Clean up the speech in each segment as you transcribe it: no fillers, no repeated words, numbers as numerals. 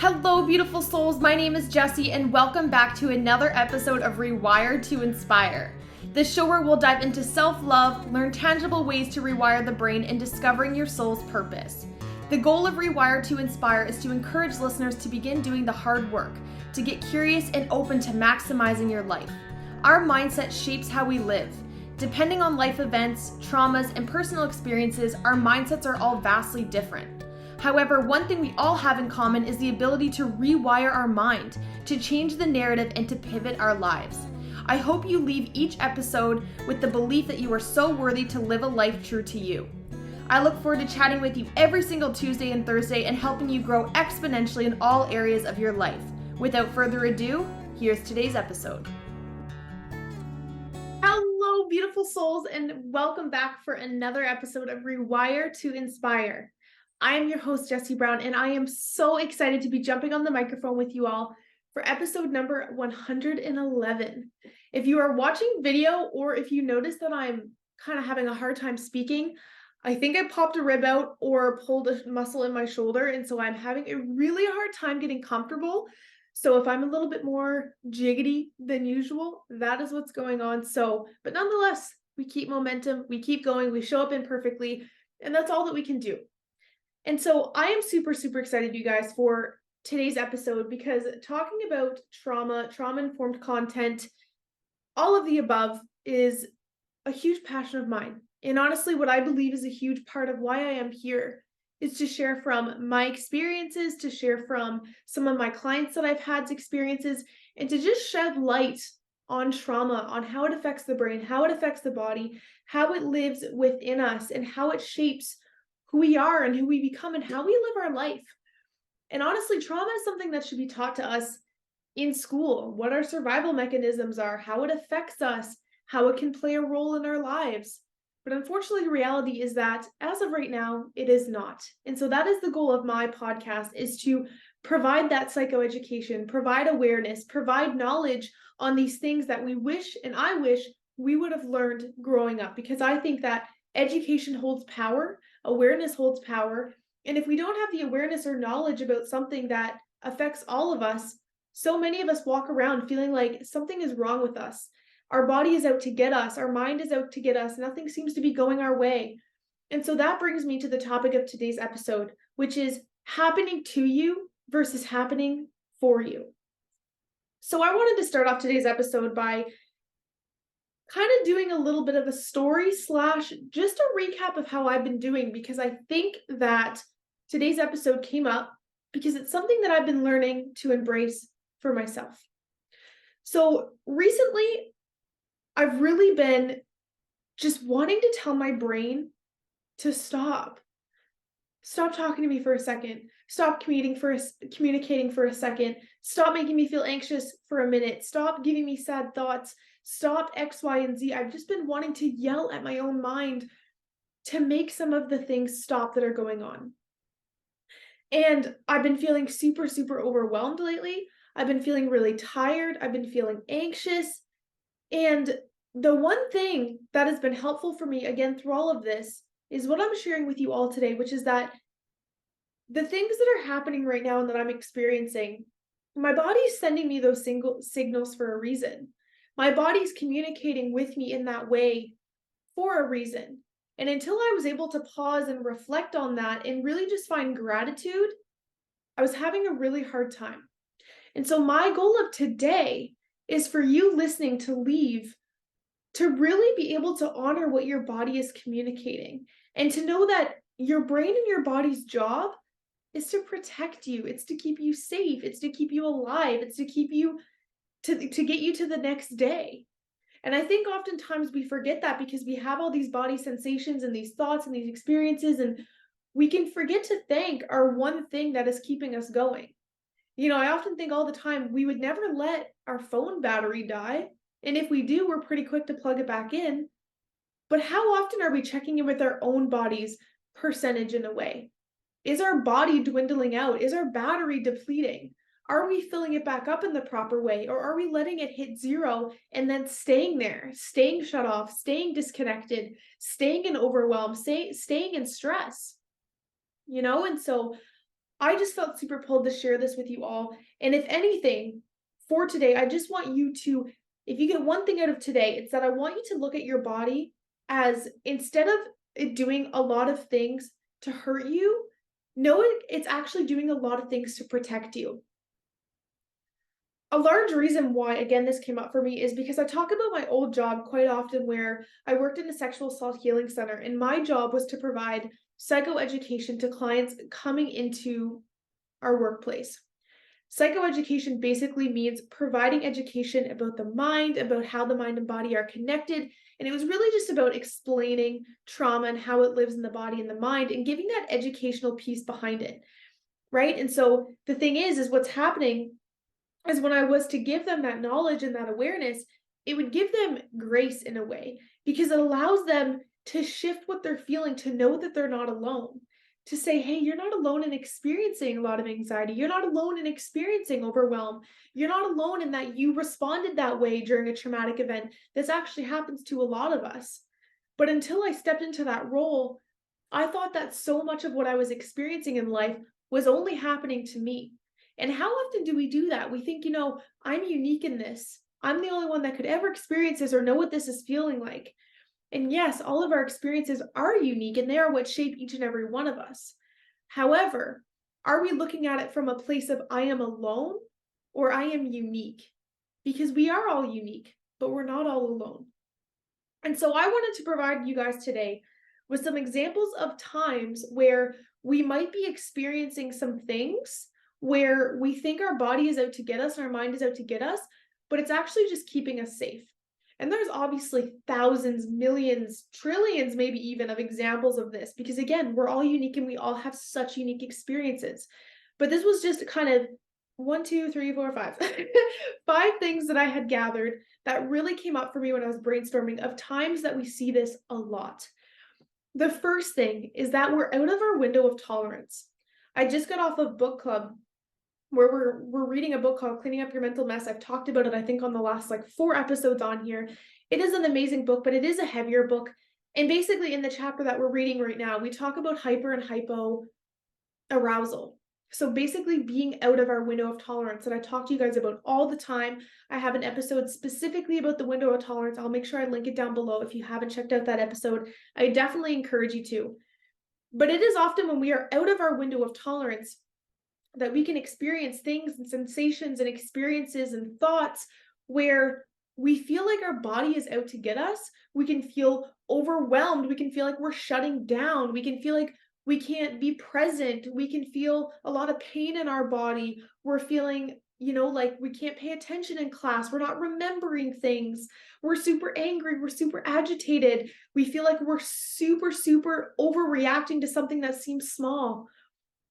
Hello, beautiful souls. My name is Jessie, and welcome back to another episode of Rewire to Inspire. The show where we'll dive into self-love, learn tangible ways to rewire the brain, and discovering your soul's purpose. The goal of Rewire to Inspire is to encourage listeners to begin doing the hard work, to get curious and open to maximizing your life. Our mindset shapes how we live. Depending on life events, traumas, and personal experiences, our mindsets are all vastly different. However, one thing we all have in common is the ability to rewire our mind, to change the narrative, and to pivot our lives. I hope you leave each episode with the belief that you are so worthy to live a life true to you. I look forward to chatting with you every single Tuesday and Thursday and helping you grow exponentially in all areas of your life. Without further ado, here's today's episode. Hello, beautiful souls, and welcome back for another episode of Rewire to Inspire. I am your host, Jessie Brown, and I am so excited to be jumping on the microphone with you all for episode number 111. If you are watching video or if you notice that I'm kind of having a hard time speaking, I think I popped a rib out or pulled a muscle in my shoulder, and so I'm having a really hard time getting comfortable. So if I'm a little bit more jiggity than usual, that is what's going on. But nonetheless, we keep momentum, we keep going, we show up imperfectly, and that's all that we can do. And so I am super, super excited, you guys, for today's episode because talking about trauma-informed content, all of the above is a huge passion of mine. And honestly, what I believe is a huge part of why I am here is to share from my experiences, to share from some of my clients that I've had experiences, and to just shed light on trauma, on how it affects the brain, how it affects the body, how it lives within us, and how it shapes who we are and who we become and how we live our life. And honestly, trauma is something that should be taught to us in school, what our survival mechanisms are, how it affects us, how it can play a role in our lives. But unfortunately, the reality is that as of right now, it is not. And so that is the goal of my podcast, is to provide that psychoeducation, provide awareness, provide knowledge on these things that we wish, and I wish we would have learned growing up, because I think that education holds power, awareness holds power. And if we don't have the awareness or knowledge about something that affects all of us, so many of us walk around feeling like something is wrong with us. Our body is out to get us. Our mind is out to get us. Nothing seems to be going our way. And so that brings me to the topic of today's episode, which is happening to you versus happening for you. So I wanted to start off today's episode by kind of doing a little bit of a story / just a recap of how I've been doing, because I think that today's episode came up because it's something that I've been learning to embrace for myself. So recently, I've really been just wanting to tell my brain to stop. Stop talking to me for a second. Stop communicating for a second. Stop making me feel anxious for a minute. Stop giving me sad thoughts. Stop X, Y, and Z. I've just been wanting to yell at my own mind to make some of the things stop that are going on. And I've been feeling super, super overwhelmed lately. I've been feeling really tired. I've been feeling anxious. And the one thing that has been helpful for me, again, through all of this, is what I'm sharing with you all today, which is that the things that are happening right now and that I'm experiencing, my body's sending me those signals for a reason. My body's communicating with me in that way for a reason. And until I was able to pause and reflect on that and really just find gratitude, I was having a really hard time. And so my goal of today is for you listening to really be able to honor what your body is communicating, and to know that your brain and your body's job is to protect you. It's to keep you safe. It's to keep you alive. It's to keep you to get you to the next day. And I think oftentimes we forget that because we have all these body sensations and these thoughts and these experiences, and we can forget to thank our one thing that is keeping us going. You know, I often think all the time, we would never let our phone battery die. And if we do, we're pretty quick to plug it back in. But how often are we checking in with our own body's percentage in a way? Is our body dwindling out? Is our battery depleting? Are we filling it back up in the proper way? Or are we letting it hit zero and then staying there, staying shut off, staying disconnected, staying in overwhelm, staying in stress? You know, and so I just felt super pulled to share this with you all. And if anything, for today, I just want you to, if you get one thing out of today, it's that I want you to look at your body as, instead of it doing a lot of things to hurt you, know it's actually doing a lot of things to protect you. A large reason why, again, this came up for me is because I talk about my old job quite often, where I worked in a sexual assault healing center, and my job was to provide psychoeducation to clients coming into our workplace. Psychoeducation basically means providing education about the mind, about how the mind and body are connected. And it was really just about explaining trauma and how it lives in the body and the mind, and giving that educational piece behind it, right? And so the thing is what's happening is, when I was to give them that knowledge and that awareness, it would give them grace in a way, because it allows them to shift what they're feeling, to know that they're not alone, to say, hey, you're not alone in experiencing a lot of anxiety. You're not alone in experiencing overwhelm. You're not alone in that you responded that way during a traumatic event. This actually happens to a lot of us. But until I stepped into that role, I thought that so much of what I was experiencing in life was only happening to me. And how often do we do that? We think, I'm unique in this. I'm the only one that could ever experience this or know what this is feeling like. And yes, all of our experiences are unique, and they are what shape each and every one of us. However, are we looking at it from a place of I am alone or I am unique? Because we are all unique, but we're not all alone. And so I wanted to provide you guys today with some examples of times where we might be experiencing some things where we think our body is out to get us and our mind is out to get us, but it's actually just keeping us safe. And there's obviously thousands, millions, trillions, maybe even, of examples of this, because again, we're all unique and we all have such unique experiences. But this was just kind of 1, 2, 3, 4, 5, 5 things that I had gathered that really came up for me when I was brainstorming, of times that we see this a lot. The first thing is that we're out of our window of tolerance. I just got off of book club where we're reading a book called Cleaning Up Your Mental Mess. I've talked about it, I think, on the last 4 episodes on here. It is an amazing book, but it is a heavier book. And basically in the chapter that we're reading right now, we talk about hyper and hypo arousal. So basically being out of our window of tolerance that I talk to you guys about all the time. I have an episode specifically about the window of tolerance. I'll make sure I link it down below if you haven't checked out that episode. I definitely encourage you to. But it is often when we are out of our window of tolerance that we can experience things and sensations and experiences and thoughts where we feel like our body is out to get us. We can feel overwhelmed. We can feel like we're shutting down. We can feel like we can't be present. We can feel a lot of pain in our body. We're feeling, like we can't pay attention in class. We're not remembering things. We're super angry. We're super agitated. We feel like we're super, super overreacting to something that seems small.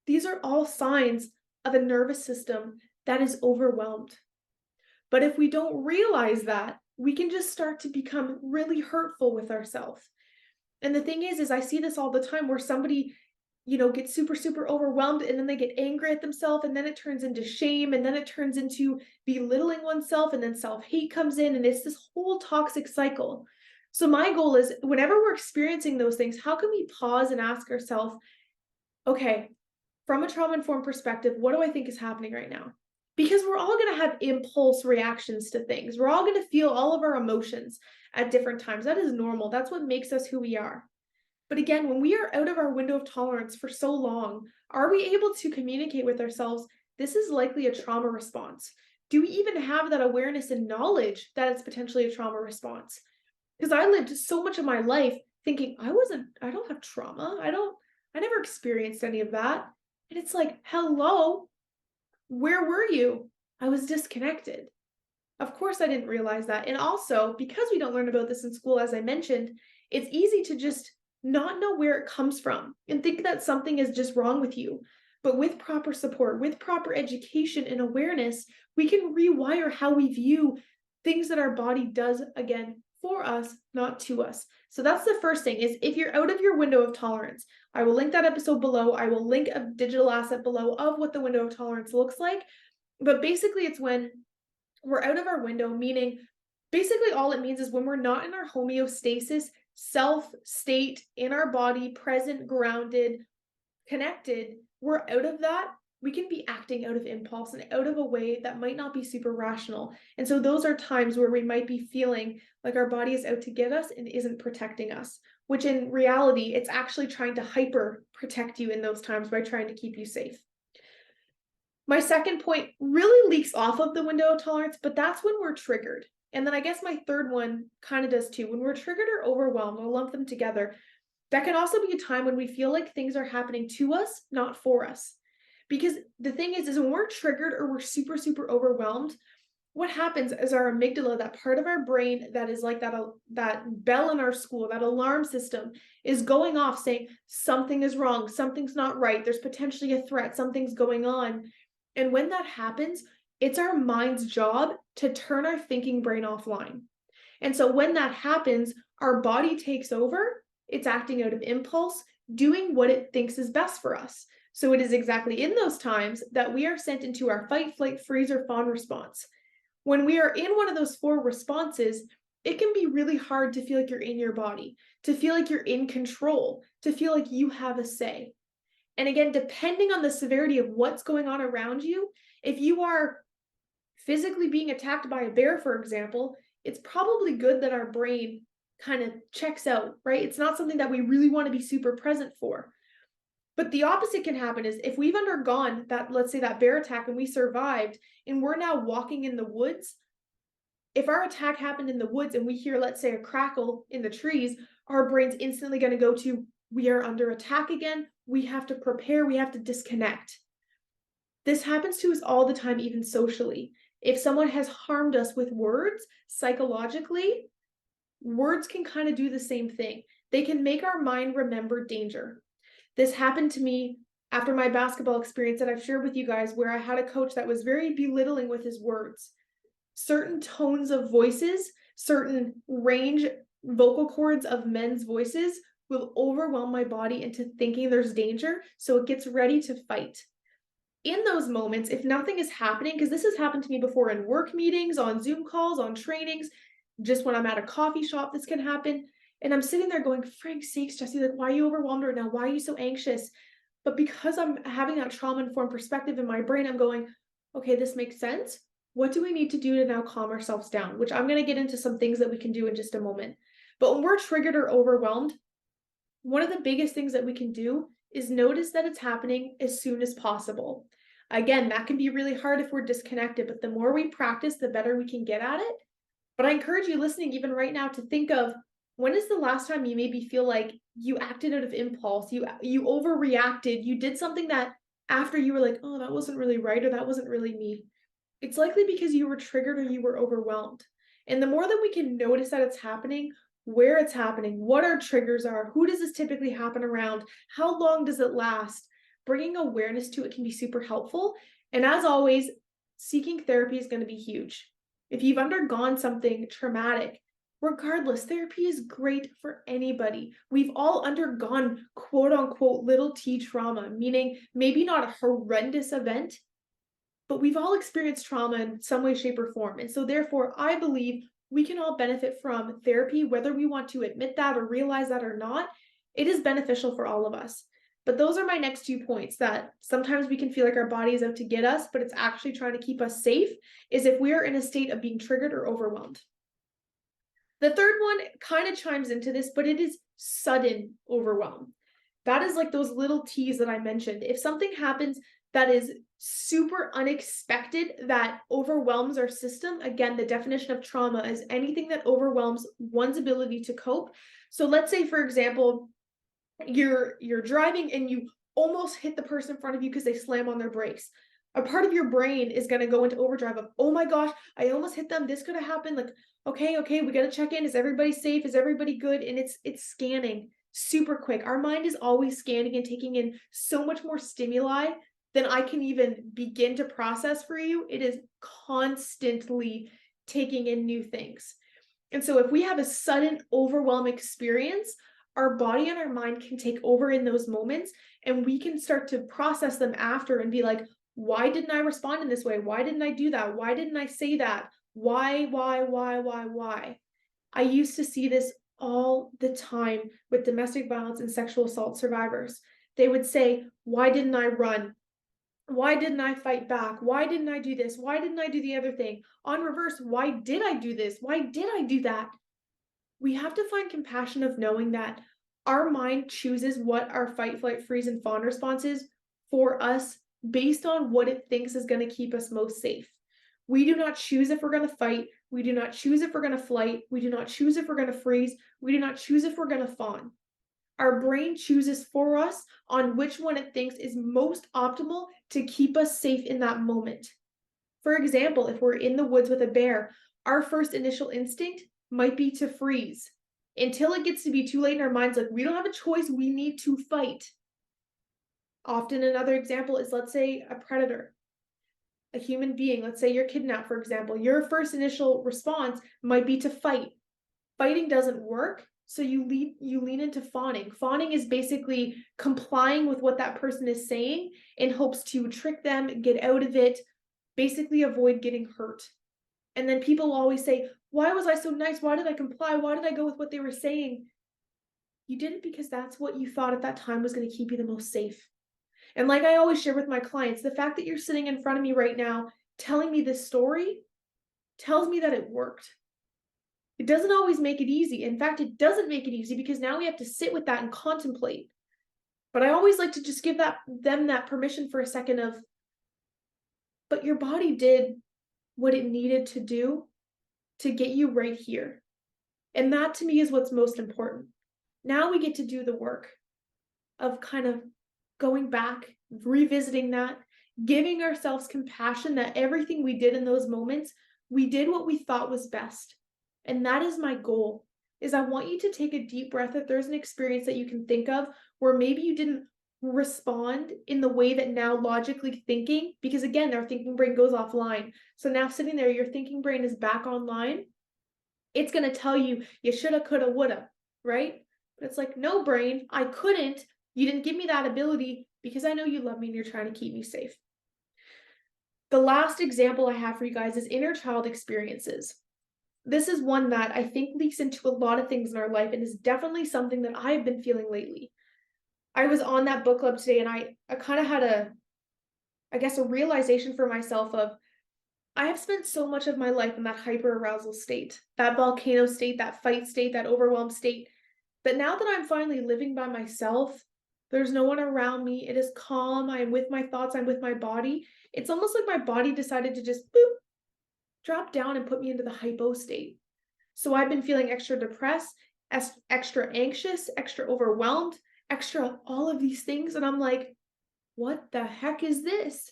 These are all signs of a nervous system that is overwhelmed. But if we don't realize that, we can just start to become really hurtful with ourselves. And the thing is I see this all the time where somebody, gets super, super overwhelmed, and then they get angry at themselves, and then it turns into shame, and then it turns into belittling oneself, and then self-hate comes in, and it's this whole toxic cycle. So my goal is, whenever we're experiencing those things, how can we pause and ask ourselves, okay, from a trauma-informed perspective, what do I think is happening right now? Because we're all going to have impulse reactions to things. We're all going to feel all of our emotions at different times. That is normal. That's what makes us who we are. But again, when we are out of our window of tolerance for so long, are we able to communicate with ourselves, this is likely a trauma response? Do we even have that awareness and knowledge that it's potentially a trauma response? Because I lived so much of my life thinking I don't have trauma. I never experienced any of that. And it's like, hello, where were you? I was disconnected. Of course, I didn't realize that. And also, because we don't learn about this in school, as I mentioned, it's easy to just not know where it comes from and think that something is just wrong with you. But with proper support, with proper education and awareness, we can rewire how we view things that our body does, again, for us, not to us. So that's the first thing, is if you're out of your window of tolerance, I will link that episode below. I will link a digital asset below of what the window of tolerance looks like. But basically it's when we're out of our window, meaning basically all it means is when we're not in our homeostasis, self state, in our body, present, grounded, connected, we're out of that we can be acting out of impulse and out of a way that might not be super rational. And so those are times where we might be feeling like our body is out to get us and isn't protecting us, which in reality, it's actually trying to hyper protect you in those times by trying to keep you safe. My second point really leaks off of the window of tolerance, but that's when we're triggered. And then I guess my third one kind of does too. When we're triggered or overwhelmed, I'll lump them together. That can also be a time when we feel like things are happening to us, not for us. Because the thing is when we're triggered or we're super, super overwhelmed, what happens is our amygdala, that part of our brain that is like that bell in our school, that alarm system, is going off saying something is wrong, something's not right, there's potentially a threat, something's going on. And when that happens, it's our mind's job to turn our thinking brain offline. And so when that happens, our body takes over, it's acting out of impulse, doing what it thinks is best for us. So it is exactly in those times that we are sent into our fight, flight, freeze, or fawn response. When we are in one of those 4 responses, it can be really hard to feel like you're in your body, to feel like you're in control, to feel like you have a say. And again, depending on the severity of what's going on around you, if you are physically being attacked by a bear, for example, it's probably good that our brain kind of checks out, right? It's not something that we really want to be super present for. But the opposite can happen is if we've undergone that, let's say that bear attack and we survived and we're now walking in the woods, if our attack happened in the woods and we hear, let's say, a crackle in the trees, our brain's instantly going to go to, we are under attack again. We have to prepare. We have to disconnect. This happens to us all the time, even socially. If someone has harmed us with words, psychologically, words can kind of do the same thing. They can make our mind remember danger. This happened to me after my basketball experience that I've shared with you guys, where I had a coach that was very belittling with his words. Certain tones of voices, certain range vocal cords of men's voices will overwhelm my body into thinking there's danger, so it gets ready to fight. In those moments, if nothing is happening, because this has happened to me before in work meetings, on Zoom calls, on trainings, just when I'm at a coffee shop, this can happen. And I'm sitting there going, frank's sakes, Jessie, like, why are you overwhelmed right now? Why are you so anxious? But because I'm having that trauma-informed perspective in my brain, I'm going, okay, this makes sense. What do we need to do to now calm ourselves down? Which I'm going to get into some things that we can do in just a moment. But when we're triggered or overwhelmed, one of the biggest things that we can do is notice that it's happening as soon as possible. Again, that can be really hard if we're disconnected, but the more we practice, the better we can get at it. But I encourage you listening even right now to think of, when is the last time you maybe feel like you acted out of impulse, you overreacted, you did something that after you were like, oh, that wasn't really right, or that wasn't really me. It's likely because you were triggered or you were overwhelmed. And the more that we can notice that it's happening, where it's happening, what our triggers are, who does this typically happen around, how long does it last, bringing awareness to it can be super helpful. And as always, seeking therapy is going to be huge. If you've undergone something traumatic, regardless, therapy is great for anybody. We've all undergone quote unquote little t trauma, meaning maybe not a horrendous event, but we've all experienced trauma in some way, shape, or form. And so therefore, I believe we can all benefit from therapy, whether we want to admit that or realize that or not. It is beneficial for all of us. But those are my next 2 points, that sometimes we can feel like our body is out to get us, but it's actually trying to keep us safe, is if we are in a state of being triggered or overwhelmed. The third one kind of chimes into this, but it is sudden overwhelm. That is like those little T's that I mentioned. If something happens that is super unexpected, that overwhelms our system, again, the definition of trauma is anything that overwhelms one's ability to cope. So let's say, for example, you're driving and you almost hit the person in front of you because they slam on their brakes. A part of your brain is going to go into overdrive of, oh my gosh, I almost hit them. This could have happened. Like, okay, we got to check in. Is everybody safe? Is everybody good? And it's scanning super quick. Our mind is always scanning and taking in so much more stimuli than I can even begin to process for you. It is constantly taking in new things. And so if we have a sudden overwhelm experience, our body and our mind can take over in those moments, and we can start to process them after and be like, why didn't I respond in this way? Why didn't I do that? Why didn't I say that? Why? I used to see this all the time with domestic violence and sexual assault survivors. They would say, why didn't I run? Why didn't I fight back? Why didn't I do this? Why didn't I do the other thing? On reverse, why did I do this? Why did I do that? We have to find compassion of knowing that our mind chooses what our fight, flight, freeze, and fawn response is for us based on what it thinks is going to keep us most safe. We do not choose if we're going to fight. We do not choose if we're going to flight. We do not choose if we're going to freeze. We do not choose if we're going to fawn. Our brain chooses for us on which one it thinks is most optimal to keep us safe in that moment. For example, if we're in the woods with a bear, our first initial instinct might be to freeze until it gets to be too late in our minds, like we don't have a choice, we need to fight. Often another example is, let's say, a predator, a human being, let's say you're kidnapped, for example. Your first initial response might be to fight. Fighting doesn't work, so you lean into fawning. Fawning is basically complying with what that person is saying in hopes to trick them, get out of it, basically avoid getting hurt. And then people will always say, why was I so nice? Why did I comply? Why did I go with what they were saying? You did it because that's what you thought at that time was going to keep you the most safe. And like I always share with my clients, the fact that you're sitting in front of me right now telling me this story tells me that it worked. It doesn't always make it easy. In fact, it doesn't make it easy because now we have to sit with that and contemplate. But I always like to just give them that permission for a second of, but your body did what it needed to do to get you right here. And that to me is what's most important. Now we get to do the work of kind of going back, revisiting that, giving ourselves compassion that everything we did in those moments, we did what we thought was best. And that is my goal, is I want you to take a deep breath if there's an experience that you can think of where maybe you didn't respond in the way that now logically thinking, because again, our thinking brain goes offline. So now sitting there, your thinking brain is back online. It's going to tell you, you shoulda, coulda, woulda, right? But it's like, no, brain, I couldn't. You didn't give me that ability because I know you love me and you're trying to keep me safe. The last example I have for you guys is inner child experiences. This is one that I think leaks into a lot of things in our life and is definitely something that I've been feeling lately. I was on that book club today and I kind of had a realization for myself of, I have spent so much of my life in that hyper-arousal state, that volcano state, that fight state, that overwhelmed state, that now that I'm finally living by myself, there's no one around me, it is calm, I'm with my thoughts, I'm with my body. It's almost like my body decided to just boop, drop down and put me into the hypo state. So I've been feeling extra depressed, extra anxious, extra overwhelmed, extra all of these things. And I'm like, what the heck is this?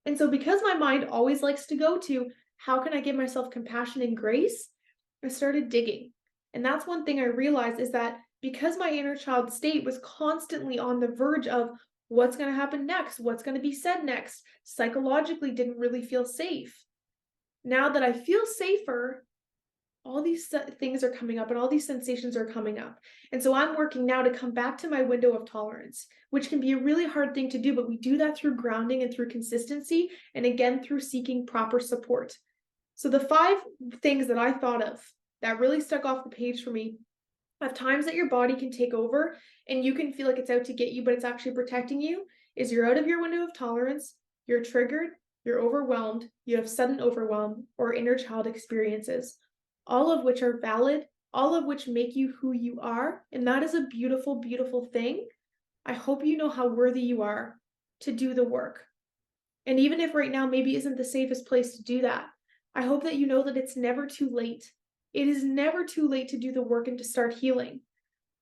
And so because my mind always likes to go to, how can I give myself compassion and grace? I started digging. And that's one thing I realized is that because my inner child state was constantly on the verge of what's going to happen next, what's going to be said next, psychologically didn't really feel safe. Now that I feel safer, all these things are coming up and all these sensations are coming up. And so I'm working now to come back to my window of tolerance, which can be a really hard thing to do, but we do that through grounding and through consistency, and again, through seeking proper support. So the 5 things that I thought of that really stuck off the page for me of times that your body can take over and you can feel like it's out to get you, but it's actually protecting you, is you're out of your window of tolerance, you're triggered, you're overwhelmed, you have sudden overwhelm, or inner child experiences, all of which are valid, all of which make you who you are. And that is a beautiful, beautiful thing. I hope you know how worthy you are to do the work. And even if right now maybe isn't the safest place to do that, I hope that you know that it's never too late. It is never too late to do the work and to start healing.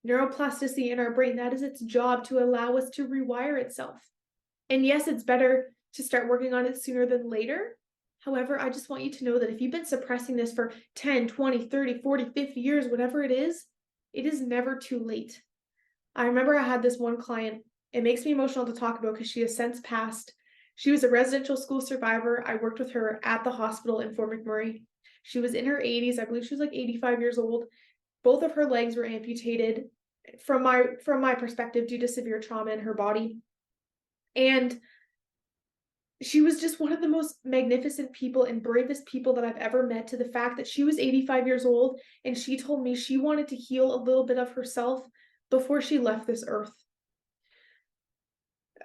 Neuroplasticity in our brain, that is its job, to allow us to rewire itself. And yes, it's better to start working on it sooner than later. However, I just want you to know that if you've been suppressing this for 10, 20, 30, 40, 50 years, whatever it is never too late. I remember I had this one client. It makes me emotional to talk about because she has since passed. She was a residential school survivor. I worked with her at the hospital in Fort McMurray. She was in her 80s. I believe she was like 85 years old. Both of her legs were amputated from my perspective due to severe trauma in her body. And she was just one of the most magnificent people and bravest people that I've ever met, to the fact that she was 85 years old and she told me she wanted to heal a little bit of herself before she left this earth.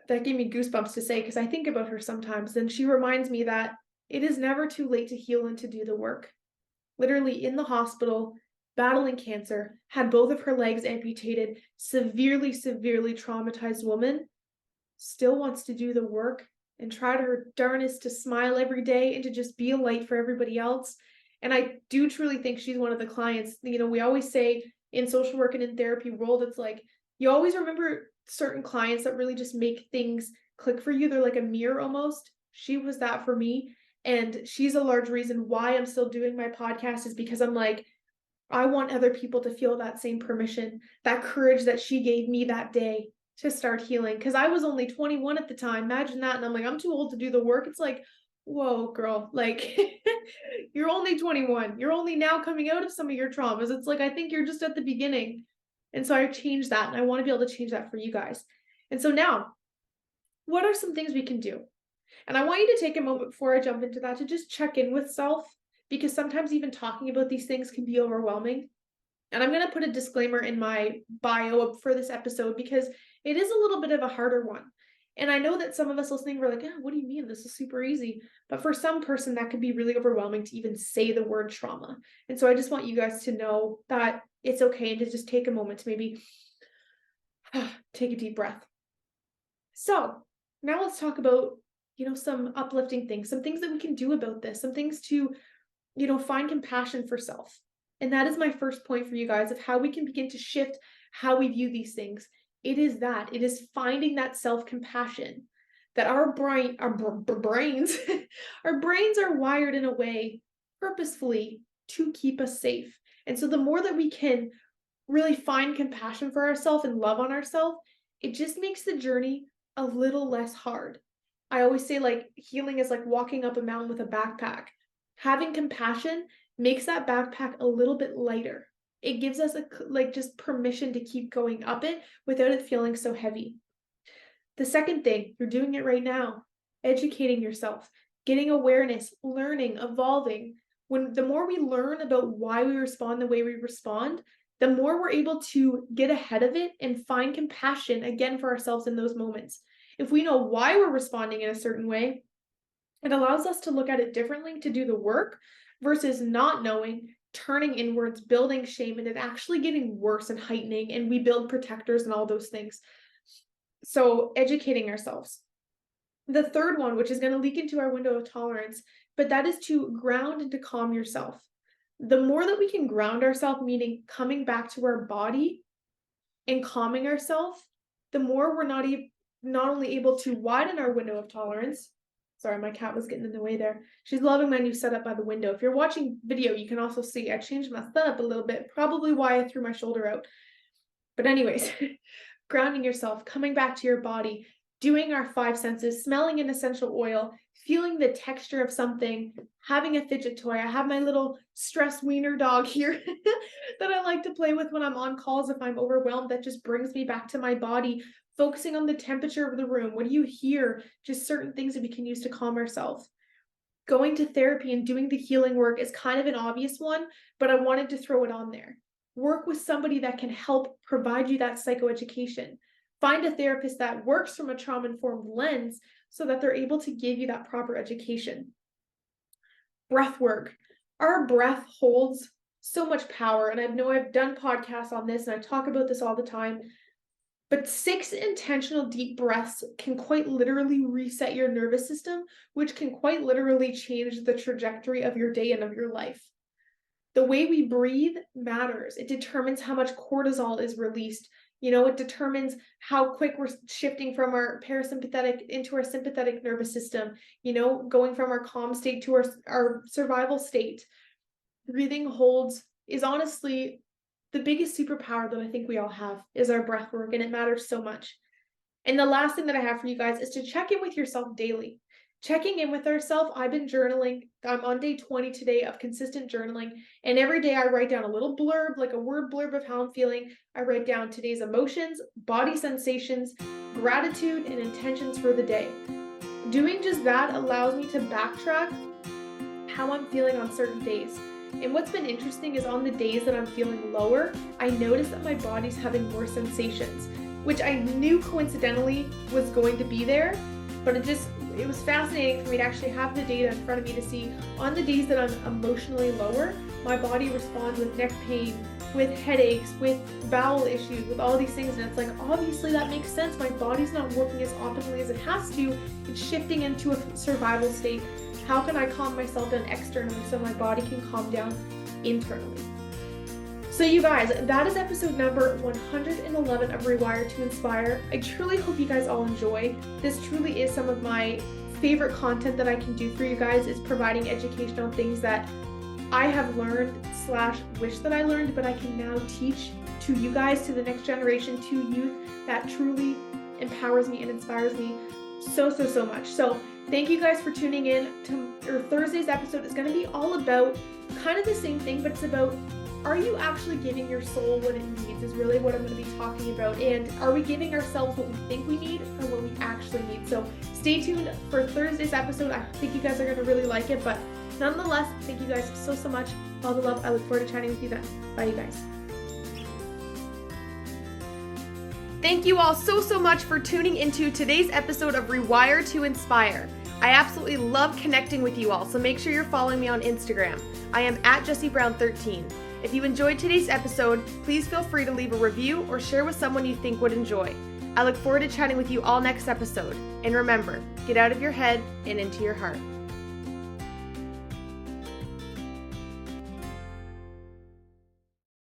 that gave me goosebumps to say, because I think about her sometimes, and she reminds me that it is never too late to heal and to do the work. Literally in the hospital, battling cancer, had both of her legs amputated, severely, severely traumatized woman, still wants to do the work and try her darnest to smile every day and to just be a light for everybody else. And I do truly think she's one of the clients. You know, we always say in social work and in therapy world, it's like, you always remember certain clients that really just make things click for you. They're like a mirror almost. She was that for me. And she's a large reason why I'm still doing my podcast, is because I'm like, I want other people to feel that same permission, that courage that she gave me that day to start healing. Because I was only 21 at the time. Imagine that. And I'm like, I'm too old to do the work. It's like, whoa, girl, like you're only 21. You're only now coming out of some of your traumas. It's like, I think you're just at the beginning. And so I changed that, and I want to be able to change that for you guys. And so now, what are some things we can do? And I want you to take a moment before I jump into that to just check in with self, because sometimes even talking about these things can be overwhelming. And I'm going to put a disclaimer in my bio for this episode because it is a little bit of a harder one. And I know that some of us listening were like, oh, what do you mean? This is super easy. But for some person, that could be really overwhelming to even say the word trauma. And so I just want you guys to know that it's okay, and to just take a moment to maybe take a deep breath. So now let's talk about, some uplifting things, some things that we can do about this, some things to, find compassion for self. And that is my first point for you guys of how we can begin to shift how we view these things. It is finding that self-compassion, that our brains, our brains are wired in a way purposefully to keep us safe. And so the more that we can really find compassion for ourselves and love on ourselves, it just makes the journey a little less hard. I always say, like, healing is like walking up a mountain with a backpack. Having compassion makes that backpack a little bit lighter. It gives us just permission to keep going up it without it feeling so heavy. The second thing, you're doing it right now, educating yourself, getting awareness, learning, evolving. The more we learn about why we respond the way we respond, the more we're able to get ahead of it and find compassion again for ourselves in those moments. If we know why we're responding in a certain way, it allows us to look at it differently, to do the work, versus not knowing, turning inwards, building shame, and it actually getting worse and heightening, and we build protectors and all those things. So educating ourselves. The third one, which is going to leak into our window of tolerance, but that is to ground and to calm yourself. The more that we can ground ourselves, meaning coming back to our body and calming ourselves, the more we're not only able to widen our window of tolerance. Sorry, my cat was getting in the way there. She's loving my new setup by the window. If you're watching video, you can also see I changed my setup a little bit, probably why I threw my shoulder out. But anyways, grounding yourself, coming back to your body, doing our 5 senses, smelling an essential oil, feeling the texture of something, having a fidget toy. I have my little stress wiener dog here that I like to play with when I'm on calls if I'm overwhelmed. That just brings me back to my body, focusing on the temperature of the room. What do you hear? Just certain things that we can use to calm ourselves. Going to therapy and doing the healing work is kind of an obvious one, but I wanted to throw it on there. Work with somebody that can help provide you that psychoeducation. Find a therapist that works from a trauma-informed lens so that they're able to give you that proper education. Breath work. Our breath holds so much power, and I know I've done podcasts on this, and I talk about this all the time, but 6 intentional deep breaths can quite literally reset your nervous system, which can quite literally change the trajectory of your day and of your life. The way we breathe matters. It determines how much cortisol is released. It determines how quick we're shifting from our parasympathetic into our sympathetic nervous system, going from our calm state to our survival state. Breathing holds is honestly the biggest superpower that I think we all have, is our breath work, and it matters so much. And the last thing that I have for you guys is to check in with yourself daily. Checking in with ourselves. I've been journaling. I'm on day 20 today of consistent journaling. And every day I write down a little blurb, like a word blurb of how I'm feeling. I write down today's emotions, body sensations, gratitude, and intentions for the day. Doing just that allows me to backtrack how I'm feeling on certain days. And what's been interesting is on the days that I'm feeling lower, I notice that my body's having more sensations. which I knew coincidentally was going to be there, but it was fascinating for me to actually have the data in front of me to see on the days that I'm emotionally lower, my body responds with neck pain, with headaches, with bowel issues, with all these things. And it's like, obviously that makes sense. My body's not working as optimally as it has to. It's shifting into a survival state. How can I calm myself down externally so my body can calm down internally? So you guys, that is episode number 111 of Rewire to Inspire. I truly hope you guys all enjoy. This truly is some of my favorite content that I can do for you guys, is providing education on things that I have learned / wish that I learned, but I can now teach to you guys, to the next generation, to youth, that truly empowers me and inspires me so much. So thank you guys for tuning in to Thursday's episode. Is going to be all about kind of the same thing, but it's about, are you actually giving your soul what it needs, is really what I'm going to be talking about. And are we giving ourselves what we think we need or what we actually need? So stay tuned for Thursday's episode. I think you guys are going to really like it, but nonetheless, thank you guys so much. All the love. I look forward to chatting with you then. Bye, you guys. Thank you all so much for tuning into today's episode of Rewire to Inspire. I absolutely love connecting with you all, so make sure you're following me on Instagram. I am at Jessie Brown 13. If you enjoyed today's episode, please feel free to leave a review or share with someone you think would enjoy. I look forward to chatting with you all next episode. And remember, get out of your head and into your heart.